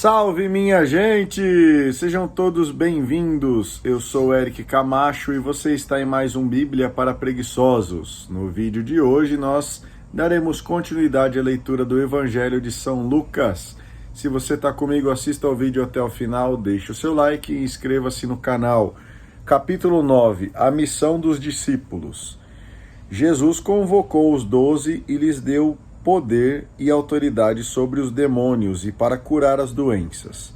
Salve, minha gente! Sejam todos bem-vindos. Eu sou Eric Camacho e você está em mais um Bíblia para Preguiçosos. No vídeo de hoje nós daremos continuidade à leitura do Evangelho de São Lucas. Se você está comigo, assista ao vídeo até o final, deixe o seu like e inscreva-se no canal. Capítulo 9. A missão dos discípulos. Jesus convocou os 12 e lhes deu poder e autoridade sobre os demônios e para curar as doenças.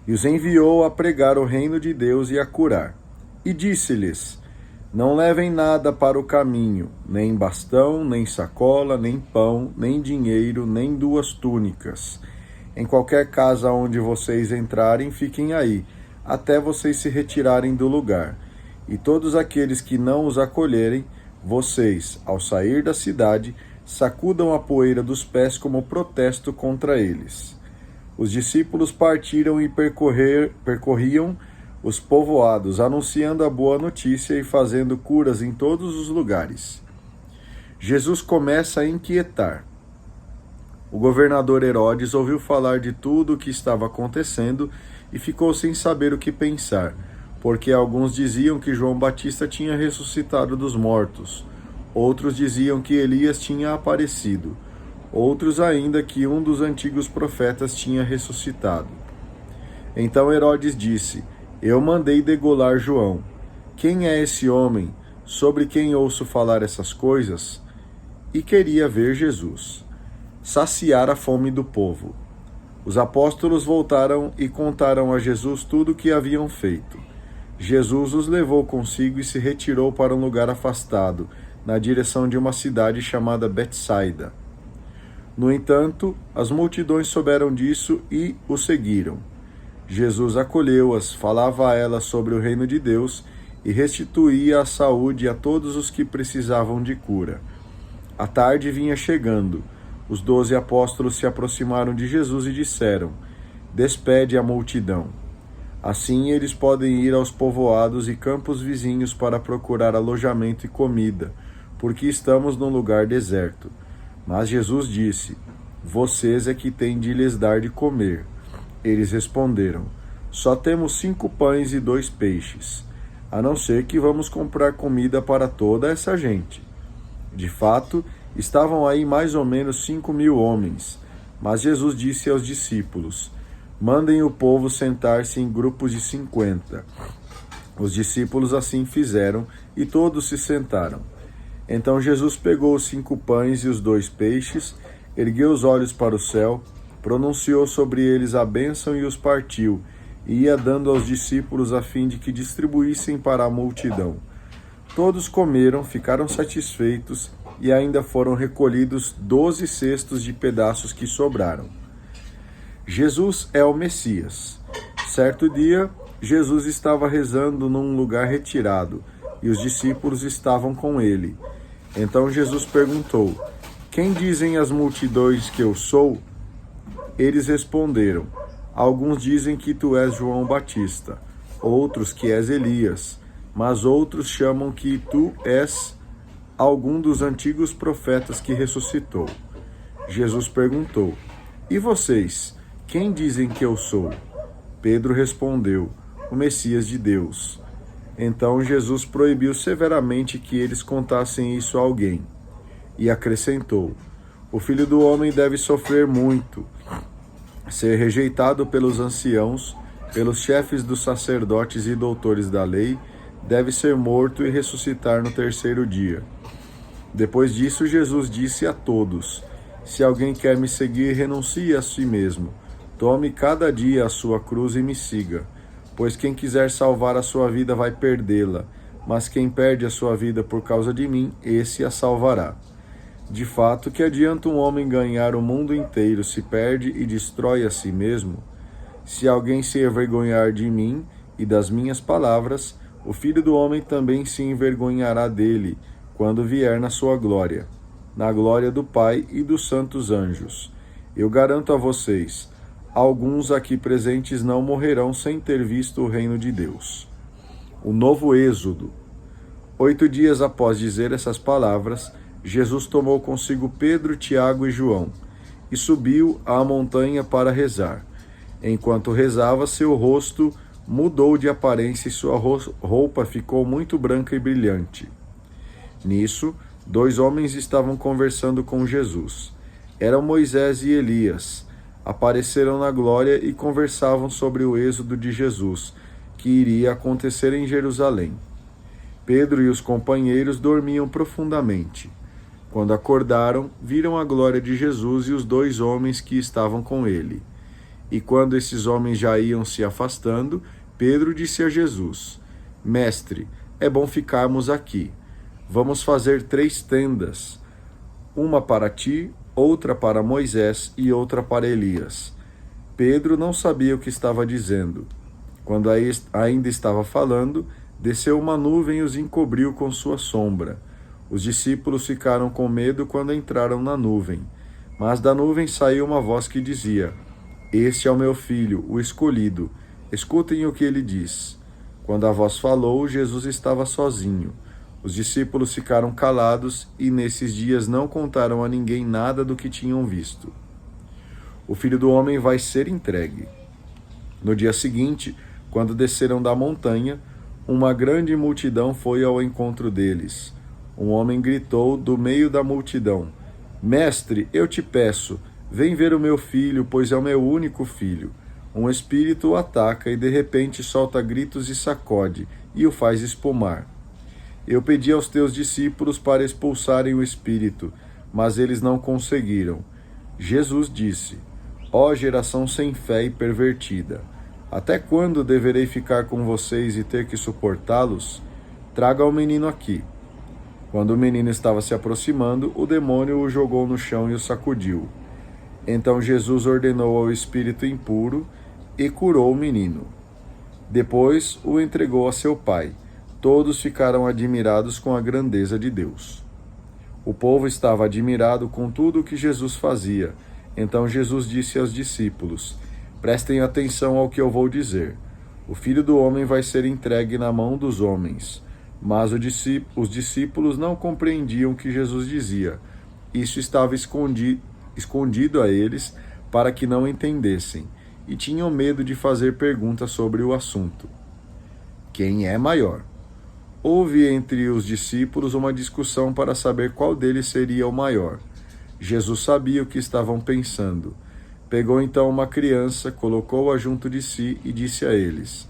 E os enviou a pregar o reino de Deus e a curar. E disse-lhes: não levem nada para o caminho, nem bastão, nem sacola, nem pão, nem dinheiro, nem 2 túnicas. Em qualquer casa onde vocês entrarem, fiquem aí, até vocês se retirarem do lugar. E todos aqueles que não os acolherem, vocês, ao sair da cidade, sacudam a poeira dos pés como protesto contra eles. Os discípulos partiram e percorriam os povoados, anunciando a boa notícia e fazendo curas em todos os lugares. Jesus começa a inquietar. O governador Herodes ouviu falar de tudo o que estava acontecendo e ficou sem saber o que pensar, porque alguns diziam que João Batista tinha ressuscitado dos mortos. Outros diziam que Elias tinha aparecido. Outros ainda que um dos antigos profetas tinha ressuscitado. Então Herodes disse: eu mandei degolar João. Quem é esse homem, sobre quem ouço falar essas coisas? E queria ver Jesus. Saciar a fome do povo. Os apóstolos voltaram e contaram a Jesus tudo o que haviam feito. Jesus os levou consigo e se retirou para um lugar afastado, na direção de uma cidade chamada Betsaida. No entanto, as multidões souberam disso e o seguiram. Jesus acolheu-as, falava a elas sobre o reino de Deus e restituía a saúde a todos os que precisavam de cura. A tarde vinha chegando. Os 12 apóstolos se aproximaram de Jesus e disseram: despede a multidão. Assim eles podem ir aos povoados e campos vizinhos para procurar alojamento e comida, porque estamos num lugar deserto. Mas Jesus disse: vocês é que têm de lhes dar de comer. Eles responderam: só temos 5 pães e 2 peixes, a não ser que vamos comprar comida para toda essa gente. De fato, estavam aí mais ou menos 5.000 homens. Mas Jesus disse aos discípulos: mandem o povo sentar-se em grupos de 50. Os discípulos assim fizeram e todos se sentaram. Então Jesus pegou os 5 pães e os 2 peixes, ergueu os olhos para o céu, pronunciou sobre eles a bênção e os partiu, e ia dando aos discípulos a fim de que distribuíssem para a multidão. Todos comeram, ficaram satisfeitos, e ainda foram recolhidos 12 cestos de pedaços que sobraram. Jesus é o Messias. Certo dia, Jesus estava rezando num lugar retirado, e os discípulos estavam com ele. Então Jesus perguntou: quem dizem as multidões que eu sou? Eles responderam: alguns dizem que tu és João Batista, outros que és Elias, mas outros chamam que tu és algum dos antigos profetas que ressuscitou. Jesus perguntou: e vocês, quem dizem que eu sou? Pedro respondeu: o Messias de Deus. Então Jesus proibiu severamente que eles contassem isso a alguém. E acrescentou: o Filho do Homem deve sofrer muito, ser rejeitado pelos anciãos, pelos chefes dos sacerdotes e doutores da lei, deve ser morto e ressuscitar no 3º dia. Depois disso, Jesus disse a todos: se alguém quer me seguir, renuncie a si mesmo. Tome cada dia a sua cruz e me siga. Pois quem quiser salvar a sua vida vai perdê-la, mas quem perde a sua vida por causa de mim, esse a salvará. De fato, que adianta um homem ganhar o mundo inteiro se perde e destrói a si mesmo? Se alguém se envergonhar de mim e das minhas palavras, o Filho do Homem também se envergonhará dele, quando vier na sua glória, na glória do Pai e dos santos anjos. Eu garanto a vocês, alguns aqui presentes não morrerão sem ter visto o reino de Deus. O novo êxodo. 8 dias após dizer essas palavras, Jesus tomou consigo Pedro, Tiago e João e subiu à montanha para rezar. Enquanto rezava, seu rosto mudou de aparência e sua roupa ficou muito branca e brilhante. Nisso, 2 homens estavam conversando com Jesus. Eram Moisés e Elias. Apareceram na glória e conversavam sobre o êxodo de Jesus, que iria acontecer em Jerusalém. Pedro e os companheiros dormiam profundamente. Quando acordaram, viram a glória de Jesus e os 2 homens que estavam com ele. E quando esses homens já iam se afastando, Pedro disse a Jesus: Mestre, é bom ficarmos aqui. Vamos fazer 3 tendas, uma para ti, outra para Moisés e outra para Elias. Pedro não sabia o que estava dizendo. Quando ainda estava falando, desceu uma nuvem e os encobriu com sua sombra. Os discípulos ficaram com medo quando entraram na nuvem. Mas da nuvem saiu uma voz que dizia: Este é o meu filho, o escolhido. Escutem o que ele diz. Quando a voz falou, Jesus estava sozinho. Os discípulos ficaram calados e nesses dias não contaram a ninguém nada do que tinham visto. O Filho do Homem vai ser entregue. No dia seguinte, quando desceram da montanha, uma grande multidão foi ao encontro deles. Um homem gritou do meio da multidão: Mestre, eu te peço, vem ver o meu filho, pois é o meu único filho. Um espírito o ataca e de repente solta gritos e sacode, e o faz espumar. Eu pedi aos teus discípulos para expulsarem o espírito, mas eles não conseguiram. Jesus disse: Ó geração sem fé e pervertida, até quando deverei ficar com vocês e ter que suportá-los? Traga o menino aqui. Quando o menino estava se aproximando, o demônio o jogou no chão e o sacudiu. Então Jesus ordenou ao espírito impuro e curou o menino. Depois o entregou a seu pai. Todos ficaram admirados com a grandeza de Deus. O povo estava admirado com tudo o que Jesus fazia. Então Jesus disse aos discípulos: Prestem atenção ao que eu vou dizer. O Filho do Homem vai ser entregue na mão dos homens. Mas os discípulos não compreendiam o que Jesus dizia. Isso estava escondido a eles para que não entendessem, e tinham medo de fazer perguntas sobre o assunto. Quem é maior? Houve entre os discípulos uma discussão para saber qual deles seria o maior. Jesus sabia o que estavam pensando. Pegou então uma criança, colocou-a junto de si e disse a eles: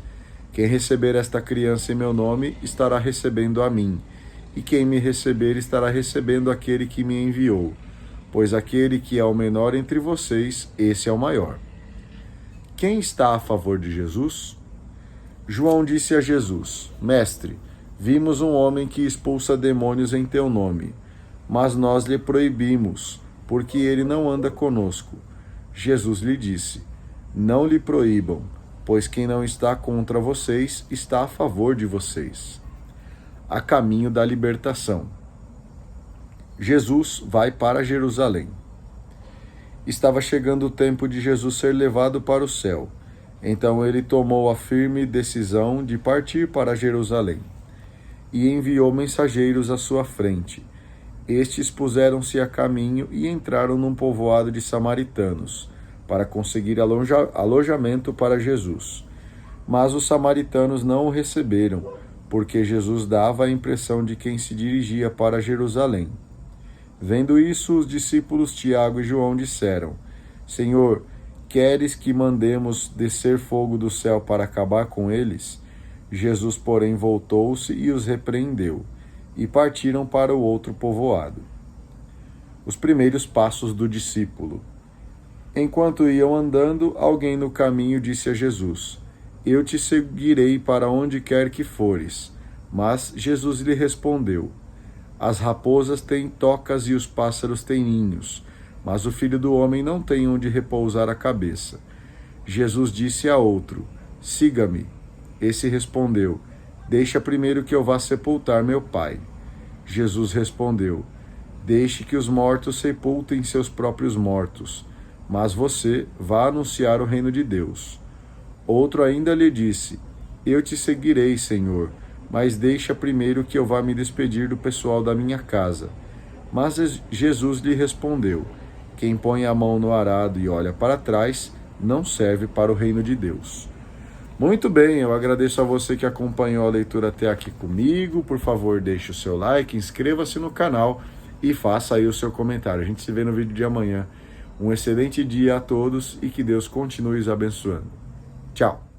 Quem receber esta criança em meu nome estará recebendo a mim, e quem me receber estará recebendo aquele que me enviou. Pois aquele que é o menor entre vocês, esse é o maior. Quem está a favor de Jesus? João disse a Jesus: Mestre, vimos um homem que expulsa demônios em teu nome, mas nós lhe proibimos, porque ele não anda conosco. Jesus lhe disse: Não lhe proíbam, pois quem não está contra vocês está a favor de vocês. A caminho da libertação. Jesus vai para Jerusalém. Estava chegando o tempo de Jesus ser levado para o céu. Então ele tomou a firme decisão de partir para Jerusalém e enviou mensageiros à sua frente. Estes puseram-se a caminho e entraram num povoado de samaritanos, para conseguir alojamento para Jesus. Mas os samaritanos não o receberam, porque Jesus dava a impressão de quem se dirigia para Jerusalém. Vendo isso, os discípulos Tiago e João disseram: Senhor, queres que mandemos descer fogo do céu para acabar com eles? Jesus, porém, voltou-se e os repreendeu, e partiram para o outro povoado. Os primeiros passos do discípulo. Enquanto iam andando, alguém no caminho disse a Jesus: Eu te seguirei para onde quer que fores. Mas Jesus lhe respondeu: As raposas têm tocas e os pássaros têm ninhos, mas o Filho do Homem não tem onde repousar a cabeça. Jesus disse a outro: Siga-me. Esse respondeu: Deixa primeiro que eu vá sepultar meu pai. Jesus respondeu: Deixe que os mortos sepultem seus próprios mortos, mas você vá anunciar o reino de Deus. Outro ainda lhe disse: Eu te seguirei, Senhor, mas deixa primeiro que eu vá me despedir do pessoal da minha casa. Mas Jesus lhe respondeu: Quem põe a mão no arado e olha para trás, não serve para o reino de Deus. Muito bem, eu agradeço a você que acompanhou a leitura até aqui comigo. Por favor, deixe o seu like, inscreva-se no canal e faça aí o seu comentário. A gente se vê no vídeo de amanhã. Um excelente dia a todos e que Deus continue os abençoando. Tchau!